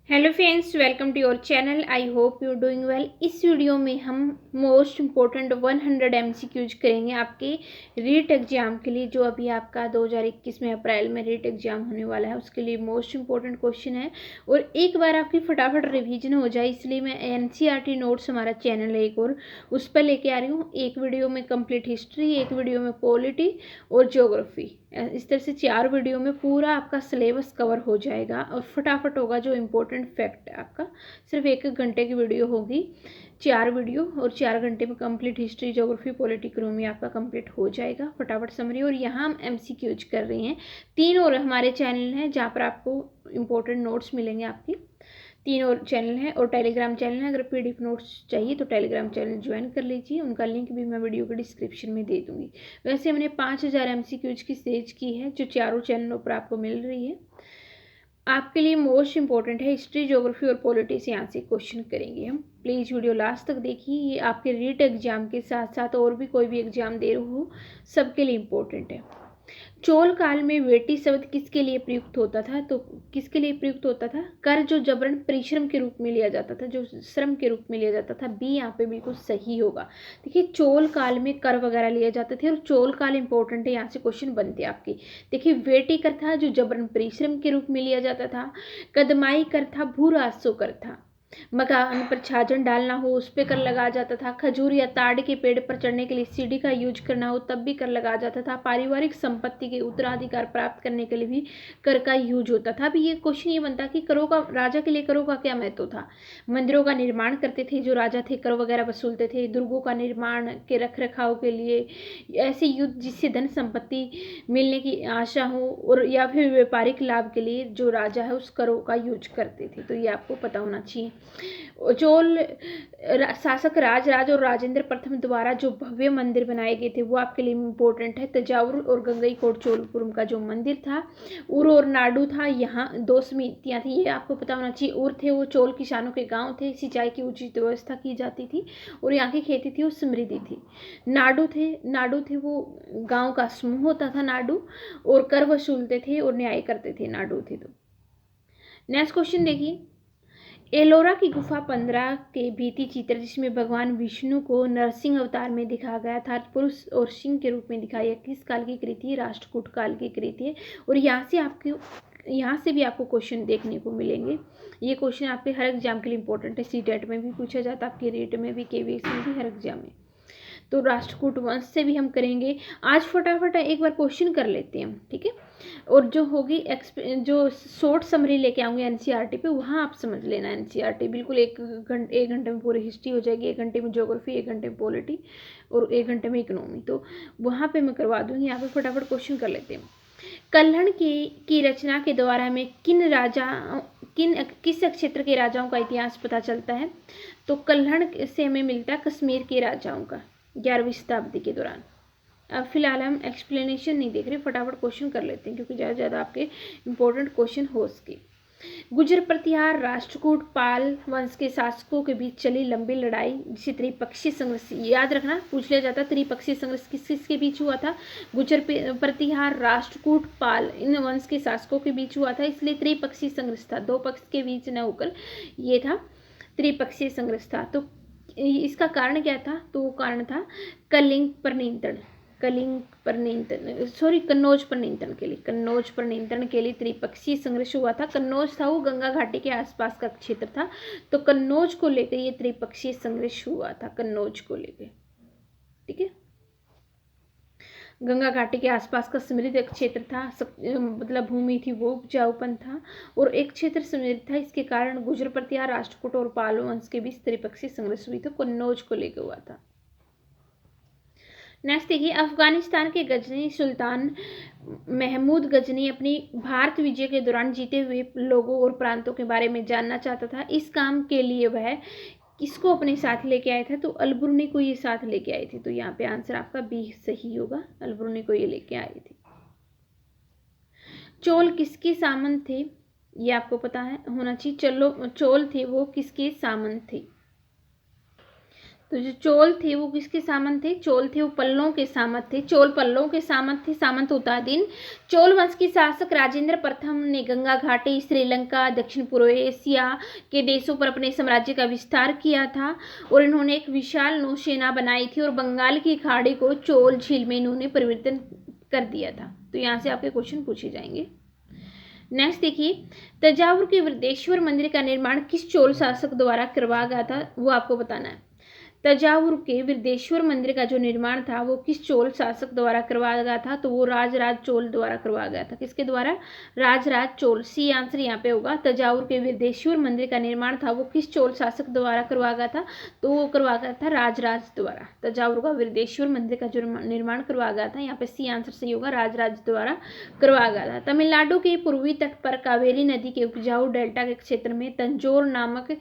Hello friends, welcome to your channel. I hope you doing well. इस video में हम most important 100 MCQs करेंगे आपके रीट एग्जाम के लिए, जो अभी आपका 2021 में अप्रैल में रीट एग्जाम होने वाला है। उसके लिए मोस्ट इम्पोर्टेंट क्वेश्चन है और एक बार आपकी फटाफट रिवीजन हो जाए, इसलिए मैं एनसीईआरटी नोट्स, हमारा चैनल है एक और, उस पर लेके आ रही हूँ। एक वीडियो में कंप्लीट हिस्ट्री, एक वीडियो में पॉलिटी और ज्योग्राफी। इस तरह से 4 वीडियो में पूरा आपका सिलेबस कवर हो जाएगा और फटाफट होगा। जो इम्पोर्टेंट फैक्ट है आपका, सिर्फ 1 घंटे की वीडियो होगी, 4 वीडियो और 4 घंटे में complete history, geography, polity, economy आपका कंप्लीट हो जाएगा। फटाफट समरी। और यहाँ हम एमसीक्यूज कर रहे हैं। 3 और हमारे चैनल हैं जहाँ पर आपको इम्पोर्टेंट नोट्स मिलेंगे। आपकी 3 और चैनल हैं और टेलीग्राम चैनल है। अगर पीडीएफ नोट्स चाहिए तो टेलीग्राम चैनल ज्वाइन कर लीजिए, उनका लिंक भी मैं वीडियो के डिस्क्रिप्शन में दे दूंगी। वैसे हमने 5000 एमसीक्यूज की स्टेज की है, जो चारों चैनलों पर आपको मिल रही है। आपके लिए मोस्ट इंपॉर्टेंट है हिस्ट्री, ज्योग्राफी और पॉलिटी से यहाँ से क्वेश्चन करेंगे हम। प्लीज़ वीडियो लास्ट तक देखिए। ये आपके रीट एग्जाम के साथ साथ और भी कोई भी एग्जाम दे रहे हो, सबके लिए इम्पोर्टेंट है। चोल काल में वेटी शब्द किसके लिए प्रयुक्त होता था? तो किसके लिए प्रयुक्त होता था? कर जो जबरन परिश्रम के रूप में लिया जाता था, जो श्रम के रूप में लिया जाता था। बी यहाँ पे बिल्कुल सही होगा। देखिए, चोल काल में कर वगैरह लिए जाते थे और चोल काल इंपॉर्टेंट है, यहाँ से क्वेश्चन बनते हैं आपके। देखिए, वेटी कर था जो जबरन परिश्रम के रूप में लिया जाता था। कदमाई कर था, भू राजस्व कर था। मकान पर छाजन डालना हो उस पर कर लगाया जाता था। खजूर या ताड़ के पेड़ पर चढ़ने के लिए सीढ़ी का यूज करना हो तब भी कर लगाया जाता था। पारिवारिक संपत्ति के उत्तराधिकार प्राप्त करने के लिए भी कर का यूज होता था। अभी ये क्वेश्चन ये बनता कि करों का, राजा के लिए करों का क्या महत्व था? मंदिरों का निर्माण करते थे जो राजा थे, कर वगैरह वसूलते थे। दुर्गों का निर्माण के रख रखाव के लिए, ऐसे युद्ध जिससे धन संपत्ति मिलने की आशा हो, और या फिर व्यापारिक लाभ के लिए जो राजा है उस करों का यूज करते थे। तो ये आपको पता होना चाहिए। चोल शासक राजराज और राजेंद्र प्रथम द्वारा जो भव्य मंदिर बनाए गए थे वो आपके लिए इम्पोर्टेंट है। तंजावुर और गंगईकोट चोलपुरम का जो मंदिर था। उर और नाडू था, यहाँ 2 समितियाँ थी, ये आपको पता होना चाहिए। उर थे वो चोल किसानों के गांव थे, सिंचाई की उचित व्यवस्था की जाती थी और यहाँ की खेती थी वो समृद्धि थी। नाडू थे वो गाँव का समूह होता था नाडू, और कर वसूलते थे और न्याय करते थे नाडू थे। तो नेक्स्ट क्वेश्चन देखिए। एलोरा की गुफा 15 के भित्ति चित्र जिसमें भगवान विष्णु को नरसिंह अवतार में दिखाया गया था, पुरुष और सिंह के रूप में दिखाया, किस काल की कृति है? राष्ट्रकूट काल की कृति है। और यहाँ से भी आपको क्वेश्चन देखने को मिलेंगे। ये क्वेश्चन आपके हर एग्जाम के लिए इंपॉर्टेंट है। सीटेट में भी पूछा जाता है, आपके रेट में भी, केवीएस में भी, हर एग्जाम में। तो राष्ट्रकूट वंश से भी हम करेंगे। आज फटाफट एक बार क्वेश्चन कर लेते हैं, ठीक है? और जो होगी जो शॉर्ट समरी लेके आऊँगी एनसीईआरटी पे, वहाँ आप समझ लेना। एनसीईआरटी बिल्कुल 1 घंटे में पूरी हिस्ट्री हो जाएगी, 1 घंटे में ज्योग्राफी, 1 घंटे में पॉलिटी और 1 घंटे में इकोनॉमी। तो वहाँ पे मैं करवा दूँगी। यहाँ पे फटाफट क्वेश्चन कर लेते हैं। कल्हड़ की रचना के द्वारा में किस क्षेत्र के राजाओं का इतिहास पता चलता है? तो कल्हड़ से हमें मिलता है कश्मीर के राजाओं का, 11वीं शताब्दी के दौरान। अब फिलहाल हम एक्सप्लेनेशन नहीं देख रहे, फटाफट क्वेश्चन कर लेते हैं क्योंकि ज़्यादा से ज़्यादा आपके इंपॉर्टेंट क्वेश्चन हो सके। गुजर प्रतिहार राष्ट्रकूट पाल वंश के शासकों के बीच चली लंबी लड़ाई जिसे त्रिपक्षीय संघर्ष, याद रखना, पूछ लिया जाता है त्रिपक्षीय संघर्ष किस किसके बीच हुआ था? गुजर प्रतिहार राष्ट्रकूट पाल इन वंश के शासकों के बीच हुआ था, इसलिए त्रिपक्षीय संघर्ष था। 2 पक्ष के बीच न होकर ये था त्रिपक्षीय संघर्ष था। तो इसका कारण क्या था? तो वो कारण था कलिंग पर नियंत्रण, कन्नौज पर नियंत्रण के लिए त्रिपक्षीय संघर्ष हुआ था। कन्नौज था वो गंगा घाटी के आसपास का क्षेत्र था, तो कन्नौज को लेकर ये त्रिपक्षीय संघर्ष हुआ था, कन्नौज को लेकर, ठीक है? गंगा घाटी के आसपास का समृद्ध क्षेत्र था, मतलब भूमि थी वो उपजाऊपन था, और एक क्षेत्र समृद्ध था। इसके कारण गुजर प्रतिहार राष्ट्रकूट और पाल वंश के बीच त्रिपक्षीय संघर्ष हुई, तो कन्नौज को लेकर हुआ था। नेक्स्ट देखिए, अफगानिस्तान के गजनी सुल्तान महमूद गजनी अपनी भारत विजय के दौरान जीते हुए लोगों और प्रांतों के बारे में जानना चाहता था। इस काम के लिए वह किसको अपने साथ लेके आए थे? तो अलबरूनी को ये साथ लेके आए थे। तो यहाँ पे आंसर आपका बी सही होगा, अलबरूनी को ये लेके आए थे। चोल किसके सामंत थे? ये आपको पता है होना चाहिए। चोल थे वो किसके सामंत थे? तो जो चोल थे वो किसके सामंत थे? चोल थे वो पल्लों के सामंत थे। चोल पल्लों के सामंत थे। सामंत होता है दिन। चोल वंश के शासक राजेंद्र प्रथम ने गंगा घाटी, श्रीलंका, दक्षिण पूर्व एशिया के देशों पर अपने साम्राज्य का विस्तार किया था और इन्होंने एक विशाल नौसेना बनाई थी और बंगाल की खाड़ी को चोल झील में इन्होंने परिवर्तन कर दिया था। तो यहाँ से आपके क्वेश्चन पूछे जाएंगे। नेक्स्ट देखिए, तंजावुर के वृद्धेश्वर मंदिर का निर्माण किस चोल शासक द्वारा करवाया गया था, वो आपको बताना है। तंजावुर के वृद्धेश्वर मंदिर का जो निर्माण था वो किस चोल शासक द्वारा करवाया गया था? तो वो राजराज चोल द्वारा करवाया गया था। किसके द्वारा? राजराज चोल। सी आंसर यहाँ पे होगा। तंजावुर के वृद्धेश्वर मंदिर का निर्माण था वो किस चोल शासक द्वारा करवाया गया था? तो वो करवाया गया था राजराज द्वारा। तंजावुर का वृद्धेश्वर मंदिर का जो निर्माण करवाया गया था, यहाँ पे सी आंसर सही होगा, राजराज द्वारा करवाया गया था। तमिलनाडु के पूर्वी तट पर कावेरी नदी के उपजाऊ डेल्टा के क्षेत्र में तंजौर नामक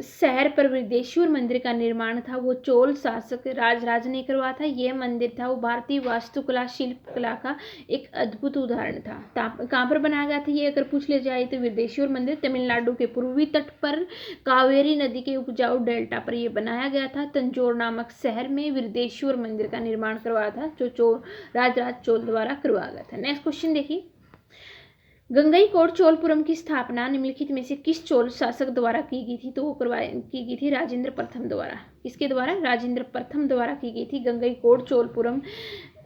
शहर पर वृद्धेश्वर मंदिर का निर्माण था वो चोल शासक राजराज ने करवाया था। यह मंदिर था वो भारतीय वास्तुकला शिल्प कला का एक अद्भुत उदाहरण था। कहाँ पर बनाया गया था ये अगर पूछ ले जाए तो वृद्धेश्वर मंदिर तमिलनाडु के पूर्वी तट पर कावेरी नदी के उपजाऊ डेल्टा पर यह बनाया गया था। तंजौर नामक शहर में वृद्धेश्वर मंदिर का निर्माण करवाया था जो राजराज चोल द्वारा करवाया गया था। नेक्स्ट क्वेश्चन देखिए, गंगईकोट चोलपुरम की स्थापना निम्नलिखित में से किस चोल शासक द्वारा की गई थी? तो वो की गई थी राजेंद्र प्रथम द्वारा। किसके द्वारा? राजेंद्र प्रथम द्वारा की गई थी। गंगईकोट चोलपुरम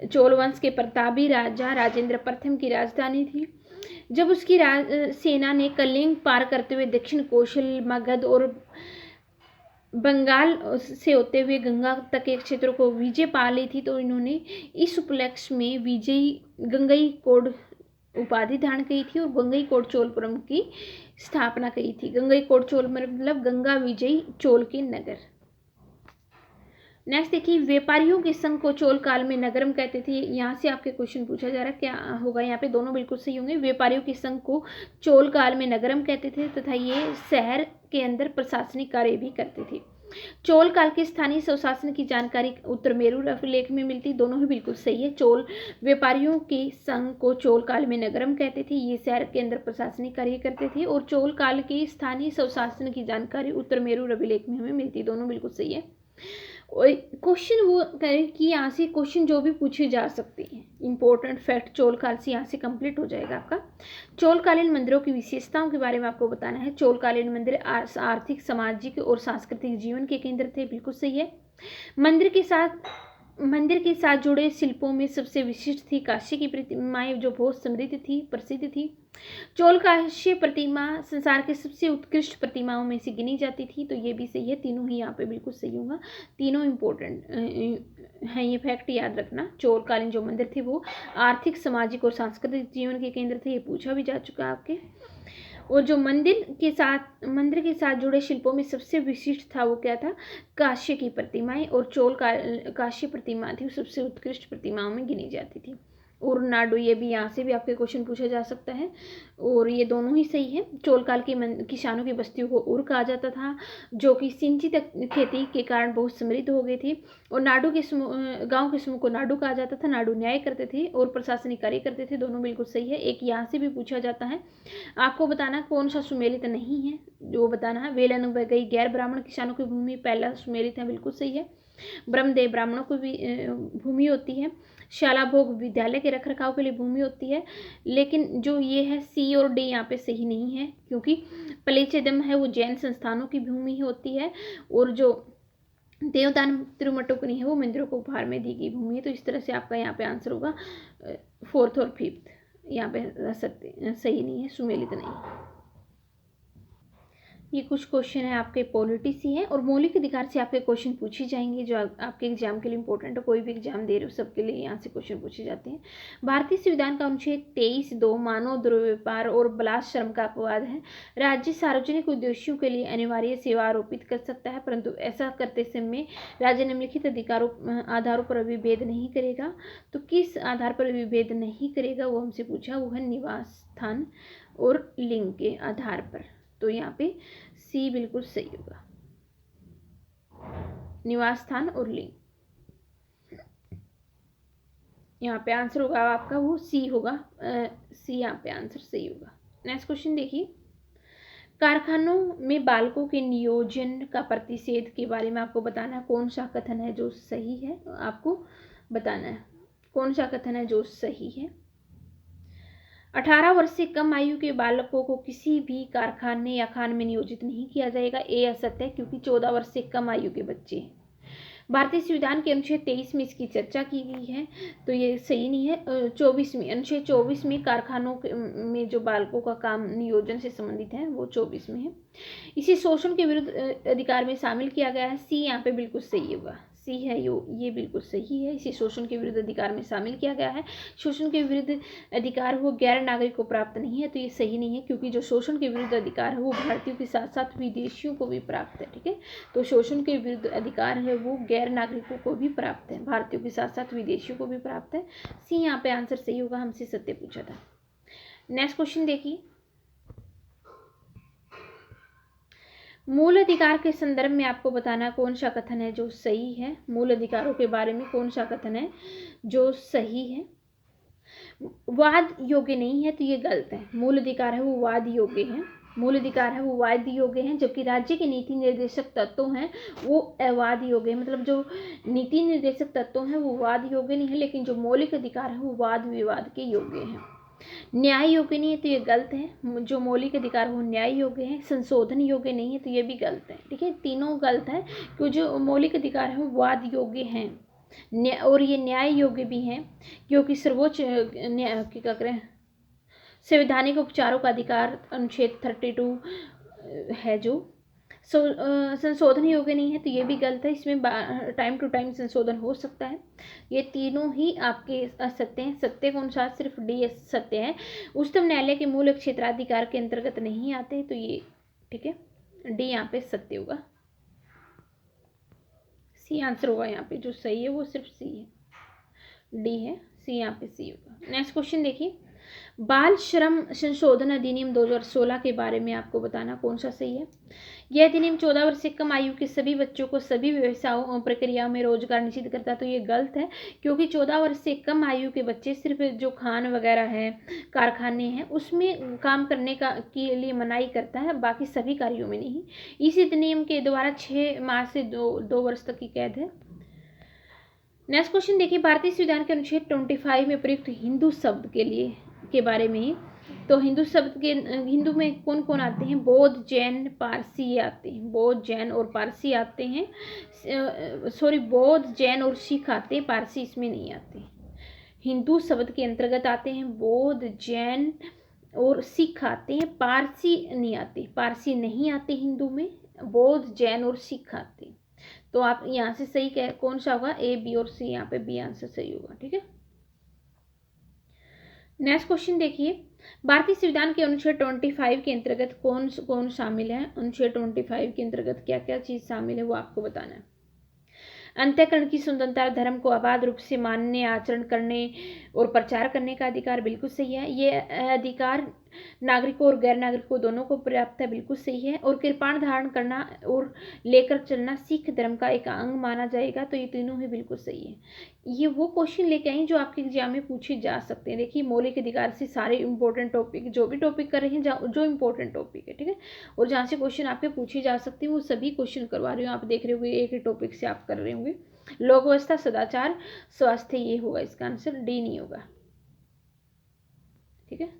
चोल वंश के प्रतापी राजा राजेंद्र प्रथम की राजधानी थी। जब उसकी सेना ने कलिंग पार करते हुए दक्षिण कौशल, मगध और बंगाल से होते हुए गंगा तक के क्षेत्रों को विजय पा ली थी तो इन्होंने इस उपलक्ष्य में विजयी गंगईकोट उपाधि धारण की थी और गंगईकोट चोलपुरम की स्थापना की थी। गंगईकोट चोल मतलब गंगा विजयी चोल के नगर। नेक्स्ट देखिए, व्यापारियों के संघ को चोल काल में नगरम कहते थे। यहाँ से आपके क्वेश्चन पूछा जा रहा है, क्या होगा यहाँ पे? दोनों बिल्कुल सही होंगे। व्यापारियों के संघ को चोल काल में नगरम कहते थे तथा ये शहर के अंदर प्रशासनिक कार्य भी करते थे। चोल काल के स्थानीय स्वशासन की जानकारी उत्तर मेरू अभिलेख में मिलती। दोनों ही बिल्कुल सही है। चोल व्यापारियों के संघ को चोल काल में नगरम कहते थे। ये शहर के अंदर प्रशासनिक कार्य करते थे और चोल काल के स्थानीय स्वशासन की जानकारी उत्तर मेरू अभिलेख में हमें मिलती। दोनों बिल्कुल सही है। क्वेश्चन वो करें कि यहाँ से क्वेश्चन जो भी पूछे जा सकते हैं, इंपॉर्टेंट फैक्ट चोल काल से यहाँ से कंप्लीट हो जाएगा आपका। चोलकालीन मंदिरों की विशेषताओं के बारे में आपको बताना है। चोलकालीन मंदिर आर्थिक, सामाजिक और सांस्कृतिक जीवन के केंद्र थे। बिल्कुल सही है। मंदिर के साथ जुड़े शिल्पों में सबसे विशिष्ट थी काशी की प्रतिमाएं जो बहुत समृद्ध थी, प्रसिद्ध थी। चोल काशी प्रतिमा संसार के सबसे उत्कृष्ट प्रतिमाओं में से गिनी जाती थी। तो ये भी सही है। तीनों ही यहाँ पे बिल्कुल सही होगा। तीनों इंपॉर्टेंट है, ये फैक्ट याद रखना। चोलकालीन जो मंदिर थे वो आर्थिक, सामाजिक और सांस्कृतिक जीवन के केंद्र थे। ये पूछा भी जा चुका है आपके। और जो मंदिर के साथ जुड़े शिल्पों में सबसे विशिष्ट था वो क्या था? काशी की प्रतिमाएं। और काशी प्रतिमा थी वो सबसे उत्कृष्ट प्रतिमाओं में गिनी जाती थी। और नाडू, ये भी यहाँ से भी आपके क्वेश्चन पूछा जा सकता है और ये दोनों ही सही है। चोलकाल के किसानों की बस्तियों को उर कहा जाता था जो कि सिंचित खेती के कारण बहुत समृद्ध हो गई थी। और नाडू के गांव के समूह को नाडू कहा जाता था। नाडू न्याय करते थे और प्रशासनिक कार्य करते थे। दोनों बिल्कुल सही है। एक यहाँ से भी पूछा जाता है, आपको बताना कौन सा सुमेलित नहीं है, जो बताना है। वेलन गई गैर ब्राह्मण किसानों की भूमि पहला सुमेलित है। बिल्कुल सही है। ब्रह्मदेव ब्राह्मणों की भी भूमि होती है। शाला भोग विद्यालय के रखरखाव के लिए भूमि होती है। लेकिन जो ये है सी और डी यहाँ पे सही नहीं है क्योंकि पलेचेदम है वो जैन संस्थानों की भूमि होती है और जो देवदान तिरुमटोकनी है वो मंदिरों को उपहार में दी गई भूमि है। तो इस तरह से आपका यहाँ पे आंसर होगा 4th और 5th। यहाँ पे सही नहीं है, सुमेलित नहीं। ये कुछ क्वेश्चन है आपके पॉलिटी से हैं और मौलिक अधिकार से आपके क्वेश्चन पूछे जाएंगे जो आपके एग्जाम के लिए इंपॉर्टेंट है। कोई भी एग्जाम दे रहे हो सबके लिए यहाँ से क्वेश्चन पूछे जाते हैं। भारतीय संविधान का अनुच्छेद 23(2) मानव दुर्व्यवहार और बलात्श्रम का अपवाद है। राज्य सार्वजनिक उद्देश्यों के लिए अनिवार्य सेवा आरोपित कर सकता है परंतु ऐसा करते समय राज्य निम्नलिखित आधारों पर विभेद नहीं करेगा। तो किस आधार पर विभेद नहीं करेगा वो हमसे पूछा, वो है निवास स्थान और लिंग के आधार पर। तो यहाँ पे सी बिल्कुल सही होगा, निवास स्थान और लिंग। यहाँ पे आंसर होगा आपका वो सी होगा, सी यहाँ पे आंसर सही होगा। नेक्स्ट क्वेश्चन देखिए, कारखानों में बालकों के नियोजन का प्रतिषेध के बारे में आपको बताना है कौन सा कथन है जो सही है, आपको बताना है कौन सा कथन है जो सही है। 18 वर्ष से कम आयु के बालकों को किसी भी कारखाने या खान में नियोजित नहीं किया जाएगा, ये असत्य है क्योंकि 14 वर्ष से कम आयु के बच्चे हैं। भारतीय संविधान के अनुच्छेद 23 में इसकी चर्चा की गई है, तो ये सही नहीं है। 24 में, अनुच्छेद 24 में कारखानों में जो बालकों का काम नियोजन से संबंधित है वो 24 में है। इसे शोषण के विरुद्ध अधिकार में शामिल किया गया है, सी यहाँ पे बिल्कुल सही होगा, सी है ये बिल्कुल सही है। इसे शोषण के विरुद्ध अधिकार में शामिल किया गया है। शोषण के विरुद्ध अधिकार वो गैर नागरिक को प्राप्त नहीं है, तो ये सही नहीं है क्योंकि जो शोषण के विरुद्ध अधिकार है वो भारतीयों के साथ साथ विदेशियों को भी प्राप्त है। ठीक है, तो शोषण के विरुद्ध अधिकार है वो गैर नागरिकों को भी प्राप्त है, भारतीयों के साथ साथ विदेशियों को भी प्राप्त है। सी यहाँ पे आंसर सही होगा, हमसे सत्य पूछा था। नेक्स्ट क्वेश्चन देखिए, मूल अधिकार के संदर्भ में आपको बताना कौन सा कथन है जो सही है। मूल अधिकारों के बारे में कौन सा कथन है जो सही है। वाद योग्य नहीं है तो ये गलत है। मूल अधिकार है वो वाद योग्य है, मूल अधिकार है वो वाद योग्य हैं, जबकि राज्य के नीति निर्देशक तत्व हैं वो अवाद योग्य है। मतलब जो नीति निर्देशक तत्व हैं वो वाद योग्य नहीं है, लेकिन जो मौलिक अधिकार है वो वाद विवाद के योग्य हैं। न्याय योग्य नहीं है तो ये गलत है। जो मौलिक अधिकार वो न्याय योग्य है। संशोधन योग्य नहीं है तो ये भी गलत है। ठीक है, तीनों गलत है क्योंकि जो मौलिक अधिकार है वो वाद योग्य हैं और ये न्याय योग्य भी हैं क्योंकि सर्वोच्च क्या करें संवैधानिक उपचारों का अधिकार अनुच्छेद 32 है जो संशोधन योग्य नहीं है तो ये भी गलत है। इसमें टाइम टू टाइम संशोधन हो सकता है। ये तीनों ही आपके असत्य हैं। सत्य कौन सा, सिर्फ डी सत्य है। उच्चतम न्यायालय के मूल क्षेत्राधिकार के अंतर्गत नहीं आते, तो ये ठीक है, डी यहाँ पे सत्य होगा। सी आंसर होगा यहाँ पे, जो सही है वो सिर्फ सी है, डी है, सी यहाँ पे सी होगा। नेक्स्ट क्वेश्चन देखिए, बाल श्रम संशोधन अधिनियम 2016 के बारे में आपको बताना कौन सा सही है। यह अधिनियम 14 वर्ष से कम आयु के सभी बच्चों को सभी व्यवसायों प्रक्रियाओं में रोजगार निश्चित करता है, तो ये गलत है क्योंकि 14 वर्ष से कम आयु के बच्चे सिर्फ जो खान वगैरह है, कारखाने हैं, उसमें काम करने के लिए मनाही करता है, बाकी सभी कार्यों में नहीं। इस अधिनियम के द्वारा 6 माह से 2 वर्ष तक की कैद है। नेक्स्ट क्वेश्चन देखिए, भारतीय संविधान के अनुच्छेद 25 में प्रयुक्त हिंदू शब्द के बारे में, तो हिंदू शब्द के हिंदू में कौन कौन आते हैं, बौद्ध, जैन, पारसी आते हैं। बौद्ध, जैन और पारसी आते हैं, सॉरी बौद्ध, जैन और सिख आते हैं, पारसी इसमें नहीं आते। हिंदू शब्द के अंतर्गत आते हैं बौद्ध, जैन और सिख आते हैं, पारसी नहीं आते, पारसी नहीं आते हिंदू में, बौद्ध, जैन और सिख आते हैं। तो आप यहाँ से सही कौन सा होगा, ए, बी और सी, यहाँ पे बी आंसर सही होगा। ठीक है, नेक्स्ट क्वेश्चन देखिए, भारतीय संविधान के अनुच्छेद 25 के अंतर्गत कौन कौन शामिल है। अनुच्छेद 25 के अंतर्गत क्या क्या चीज शामिल है वो आपको बताना है। अंतःकरण की स्वतंत्रता, धर्म को अबाध रूप से मानने, आचरण करने और प्रचार करने का अधिकार, बिल्कुल सही है। ये अधिकार नागरिकों और गैर नागरिकों दोनों को पर्याप्त है, बिल्कुल सही है। और कृपाण धारण करना और लेकर चलना सिख धर्म का एक अंग माना जाएगा, तो ये तीनों ही बिल्कुल सही है। ये वो क्वेश्चन लेके आई जो आपके एग्जाम में पूछे जा सकते हैं। देखिए, मौलिक अधिकार से सारे इंपॉर्टेंट टॉपिक, जो भी टॉपिक कर रहे हैं, जो इंपॉर्टेंट टॉपिक है, ठीक है, और जहाँ से क्वेश्चन आपके पूछे जा सकते हैं वो सभी क्वेश्चन करवा रही हूँ। आप देख रहे होंगे एक ही टॉपिक से आप कर रहे होंगे। लोक व्यवस्था, सदाचार, स्वास्थ्य, ये होगा इसका आंसर, डी नहीं होगा। ठीक है,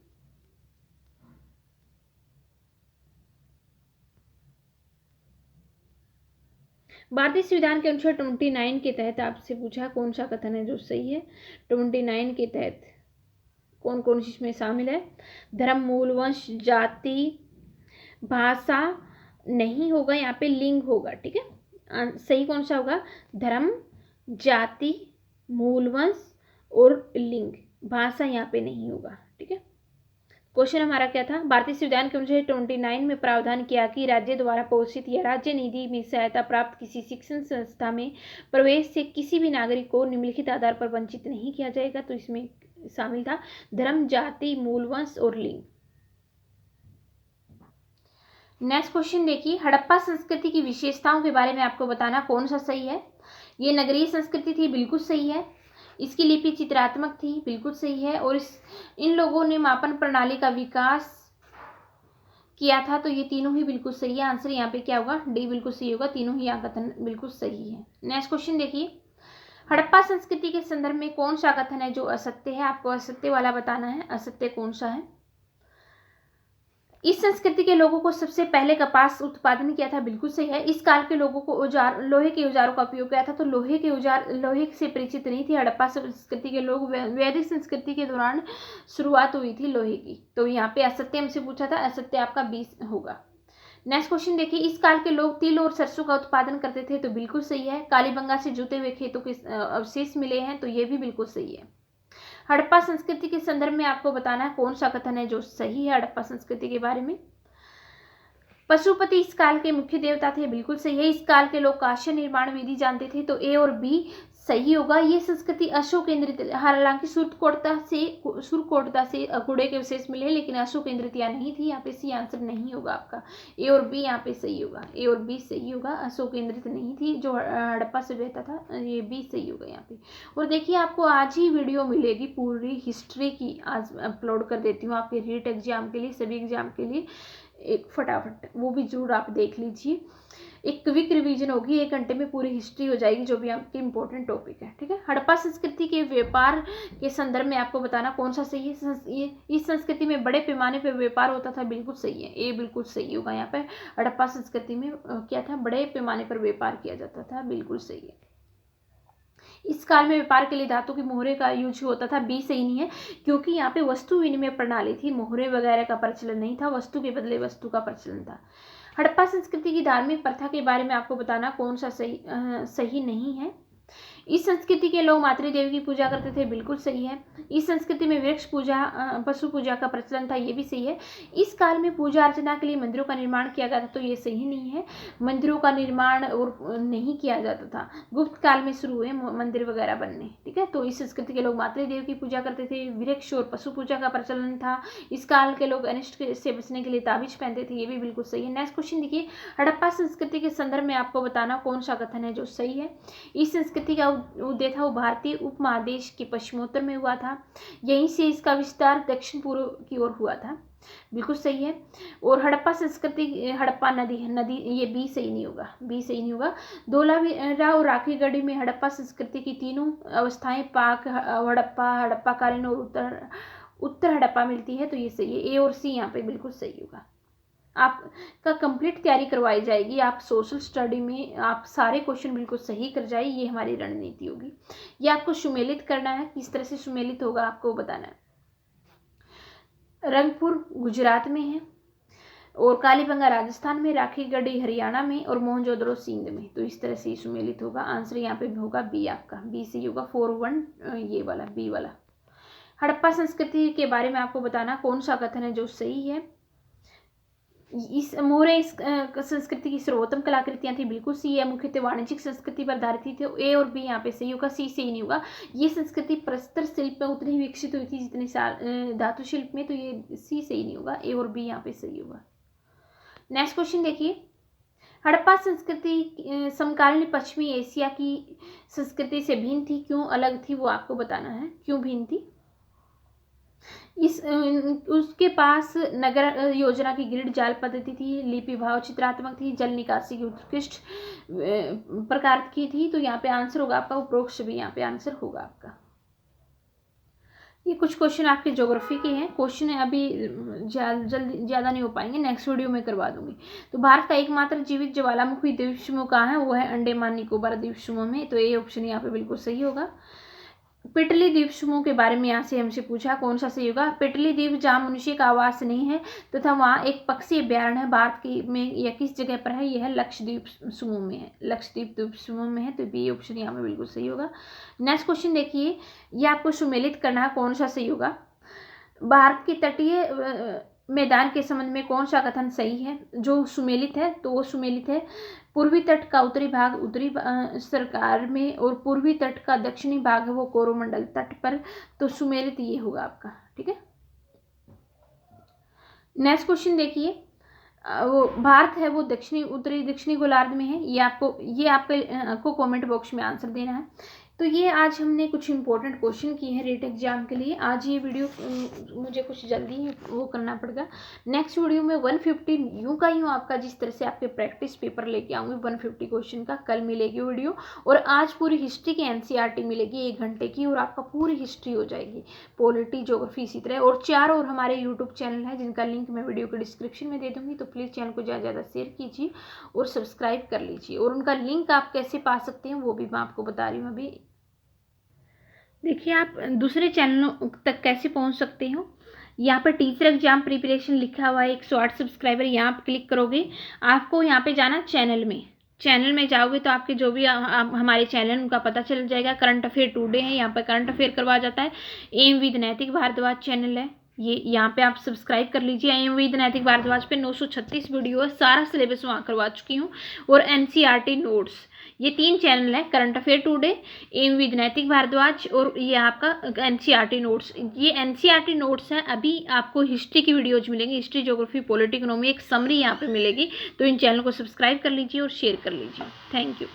भारतीय संविधान के अनुच्छेद 29 के तहत आपसे पूछा कौन सा कथन है जो सही है। 29 के तहत कौन कौन सी इसमें शामिल है। धर्म, मूल, वंश, जाति, भाषा नहीं होगा, यहाँ पे लिंग होगा। ठीक है, सही कौन सा होगा, धर्म, जाति, मूल, वंश और लिंग, भाषा यहाँ पे नहीं होगा। ठीक है, क्वेश्चन हमारा क्या था, भारतीय संविधान के अनुच्छेद 29 में प्रावधान किया कि राज्य द्वारा पोषित या राज्य निधि में सहायता प्राप्त किसी शिक्षण संस्था में प्रवेश से किसी भी नागरिक को निम्नलिखित आधार पर वंचित नहीं किया जाएगा, तो इसमें शामिल था धर्म, जाति, मूल, वंश और लिंग। नेक्स्ट क्वेश्चन देखिए, हड़प्पा संस्कृति की विशेषताओं के बारे में आपको बताना कौन सा सही है। ये नगरीय संस्कृति थी, बिल्कुल सही है। इसकी लिपि चित्रात्मक थी, बिल्कुल सही है। और इन लोगों ने मापन प्रणाली का विकास किया था, तो ये तीनों ही बिल्कुल सही है। आंसर यहाँ पे क्या होगा, डी बिल्कुल सही होगा। तीनों ही यहाँ कथन बिल्कुल सही है। नेक्स्ट क्वेश्चन देखिए, हड़प्पा संस्कृति के संदर्भ में कौन सा कथन है जो असत्य है? आपको असत्य वाला बताना है। असत्य कौन सा है? इस संस्कृति के लोगों को सबसे पहले कपास उत्पादन किया था, बिल्कुल सही है। इस काल के लोगों को लोहे के औजारों का उपयोग किया था, तो लोहे से परिचित नहीं थी। हड़प्पा संस्कृति के लोग वैदिक संस्कृति के दौरान शुरुआत हुई थी लोहे की। तो यहाँ पे असत्य हमसे पूछा था, असत्य आपका 20 होगा। नेक्स्ट क्वेश्चन देखिए, इस काल के लोग तिल और सरसों का उत्पादन करते थे, तो बिल्कुल सही है। कालीबंगा से जुते हुए खेतों के अवशेष मिले हैं, तो ये भी बिल्कुल सही है। हड़प्पा संस्कृति के संदर्भ में आपको बताना है कौन सा कथन है जो सही है हड़प्पा संस्कृति के बारे में। पशुपति इस काल के मुख्य देवता थे, बिल्कुल सही है। इस काल के लोग काष्य निर्माण विधि जानते थे, तो ए और बी सही होगा। ये संस्कृति अशोक केंद्रित, हालांकि सुरकोटता से घोड़े के विशेष मिले, लेकिन अशोक केंद्रित या नहीं थी। यहाँ पे सी आंसर नहीं होगा आपका। ए और बी यहाँ पे सही होगा, ए और बी सही होगा। अशोक केंद्रित नहीं थी जो हड़प्पा से बहता था, ये बी सही होगा यहाँ पे। और देखिए, आपको आज ही वीडियो मिलेगी पूरी हिस्ट्री की, आज अपलोड कर देती हूँ आपके रीट एग्जाम के लिए, सभी एग्जाम के लिए। एक फटाफट वो भी जरूर आप देख लीजिए। एक क्विक रिवीजन होगी, 1 घंटे में पूरी हिस्ट्री हो जाएगी जो भी आपके इंपॉर्टेंट टॉपिक है, ठीक है। हड़प्पा संस्कृति के व्यापार के संदर्भ में आपको बताना कौन सा सही है। इस संस्कृति में बड़े पैमाने पर व्यापार होता था, बिल्कुल सही है। ए बिल्कुल सही होगा यहाँ पे। हड़प्पा संस्कृति में क्या था, बड़े पैमाने पर व्यापार किया जाता था, बिल्कुल सही है। इस काल में व्यापार के लिए धातु के मोहरे का यूज होता था, बी सही नहीं है, क्योंकि यहाँ पे वस्तु विनिमय प्रणाली थी, मोहरे वगैरह का प्रचलन नहीं था, वस्तु के बदले वस्तु का प्रचलन था। हड़प्पा संस्कृति की धार्मिक प्रथा के बारे में आपको बताना कौन सा सही नहीं है। इस संस्कृति के लोग मातृदेवी की पूजा करते थे, बिल्कुल सही है। इस संस्कृति में वृक्ष पूजा, पशु पूजा का प्रचलन था, ये भी सही है। इस काल में पूजा अर्चना के लिए मंदिरों का निर्माण किया गया था, तो ये सही नहीं है। मंदिरों का निर्माण और नहीं किया जाता था, गुप्त काल में शुरू हुए मंदिर वगैरह बनने, ठीक है। तो इस संस्कृति के लोग मातृदेव की पूजा करते थे, वृक्ष और पशु पूजा का प्रचलन था। इस काल के लोग अनिष्ट से बचने के लिए ताबीज पहनते थे, ये भी बिल्कुल सही है। नेक्स्ट क्वेश्चन देखिए, हड़प्पा संस्कृति के संदर्भ में आपको बताना कौन सा कथन है जो सही है। इस संस्कृति का उदय था वो भारतीय उपमहादेश के पश्चिमोत्तर में हुआ था, यहीं से इसका विस्तार दक्षिण पूर्व की ओर हुआ था, बिल्कुल सही है। और हड़प्पा संस्कृति, हड़प्पा नदी, ये बी सही नहीं होगा, बी सही नहीं होगा। धोलावीरा और राखीगढ़ी में हड़प्पा संस्कृति की तीनों अवस्थाएं, पाक हड़प्पा, हड़प्पाकालीन और उत्तर हड़प्पा मिलती है, तो ये सही है। ए और सी यहाँ पे बिल्कुल सही होगा। आपका कंप्लीट तैयारी करवाई जाएगी, आप सोशल स्टडी में आप सारे क्वेश्चन बिल्कुल सही कर जाइए, ये हमारी रणनीति होगी। ये आपको सुमेलित करना है, किस तरह से सुमेलित होगा आपको बताना है। रंगपुर गुजरात में है, और कालीबंगा राजस्थान में, राखीगढ़ी हरियाणा में, और मोहनजोदड़ो सिंध में, तो इस तरह से सुमेलित होगा। आंसर यहाँ पे भी होगा बी, आपका बी सही होगा। 4-1 ये वाला बी वाला। हड़प्पा संस्कृति के बारे में आपको बताना कौन सा कथन है जो सही है। इस मोहरे इस संस्कृति की सर्वोत्तम कलाकृतियां थी, बिल्कुल सी है। मुख्यतः वाणिज्यिक संस्कृति पर आधारित थी, तो ए और बी यहाँ पे सही होगा, सी सही नहीं होगा। ये संस्कृति प्रस्तर शिल्प में उतनी विकसित हुई थी जितनी धातु शिल्प में, तो ये सी सही नहीं होगा। ए और बी यहाँ पे सही होगा। नेक्स्ट क्वेश्चन देखिए, हड़प्पा संस्कृति समकालीन पश्चिमी एशिया की संस्कृति से भिन्न थी, क्यों अलग थी वो आपको बताना है, क्यों भिन्न थी। उसके पास नगर योजना की ग्रिड जाल पद्धति थी, लिपि भाव चित्रात्मक थी, जल निकासी की उत्कृष्ट प्रकार की थी, तो यहाँ पे आंसर होगा आपका उपरोक्त भी, यहाँ पे आंसर होगा आपका। ये कुछ क्वेश्चन आपके ज्योग्राफी के हैं, क्वेश्चन अभी ज़्यादा नहीं हो पाएंगे, नेक्स्ट वीडियो में करवा दूंगी। तो भारत का एकमात्र जीवित ज्वालामुखी द्वीप समूह कहाँ है, वो है अंडमान निकोबार द्वीप समूह में, तो ये ऑप्शन यहाँ पे बिल्कुल सही होगा। पिटली द्वीप समूह के बारे में यहाँ से हमसे पूछा कौन सा सही होगा। पिटली द्वीप जहाँ मनुष्य का आवास नहीं है तथा वहाँ एक पक्षी अभ्यारण्य है, भारत की में यह किस जगह पर है, यह है लक्षद्वीप समूह में है, लक्षद्वीप द्वीप समूह में है, तो बी ऑप्शन यहाँ में बिल्कुल सही होगा। नेक्स्ट क्वेश्चन देखिए, ये आपको सुमेलित करना है कौन सा सही होगा। भारत के तटीय मैदान के संबंध में कौन सा कथन सही है जो सुमेलित है, तो वो सुमेलित है। पूर्वी तट का उत्तरी भाग उत्तरी सरकार में, और पूर्वी तट का दक्षिणी भाग है वो कोरोमंडल तट पर, तो सुमेलित ये होगा आपका, ठीक है। नेक्स्ट क्वेश्चन देखिए, वो भारत है वो उत्तरी दक्षिणी गोलार्ध में है, ये आपको कमेंट बॉक्स में आंसर देना है। तो ये आज हमने कुछ इंपॉर्टेंट क्वेश्चन किए हैं रीट एग्जाम के लिए। आज ये वीडियो मुझे कुछ जल्दी वो करना पड़ेगा। नेक्स्ट वीडियो में 150 यूँ का यूँ आपका जिस तरह से आपके प्रैक्टिस पेपर लेके आऊँगी 150 क्वेश्चन का, कल मिलेगी वीडियो। और आज पूरी हिस्ट्री की एनसीईआरटी मिलेगी 1 घंटे की, और आपका पूरी हिस्ट्री हो जाएगी, पॉलिटी, ज्योग्राफी इसी तरह। और 4 और हमारे यूट्यूब चैनल है जिनका लिंक मैं वीडियो के डिस्क्रिप्शन में दे दूँगी, तो प्लीज़ चैनल को ज़्यादा से ज़्यादा शेयर कीजिए और सब्सक्राइब कर लीजिए। और उनका लिंक आप कैसे पा सकते हैं वो भी मैं आपको बता रही हूँ अभी। देखिए आप दूसरे चैनलों तक कैसे पहुंच सकते हो। यहाँ पर टीचर एग्जाम प्रिपरेशन लिखा हुआ है, 108 सब्सक्राइबर, यहाँ आप क्लिक करोगे। आपको यहाँ पे जाना चैनल में जाओगे तो आपके जो भी हमारे चैनल उनका पता चल जाएगा। करंट अफेयर टुडे है, यहाँ पर करंट अफेयर करवाया जाता है। M with Naitik Bhardwaj channel है, ये यहाँ पे आप सब्सक्राइब कर लीजिए। एम विद नैतिक भारद्वाज पे 936 वीडियो है, सारा सिलेबस वहाँ करवा चुकी हूँ। और एनसीईआरटी नोट्स, ये 3 चैनल है, current affair today, am with Naitik Bhardwaj, और ये आपका एनसीईआरटी नोट्स। ये एनसीईआरटी नोट्स हैं। अभी आपको हिस्ट्री की वीडियोज मिलेंगी, हिस्ट्री, ज्योग्राफी, पॉलिटी, इकोनॉमी, एक समरी यहाँ पे मिलेगी। तो इन चैनल को सब्सक्राइब कर लीजिए और शेयर कर लीजिए। Thank you.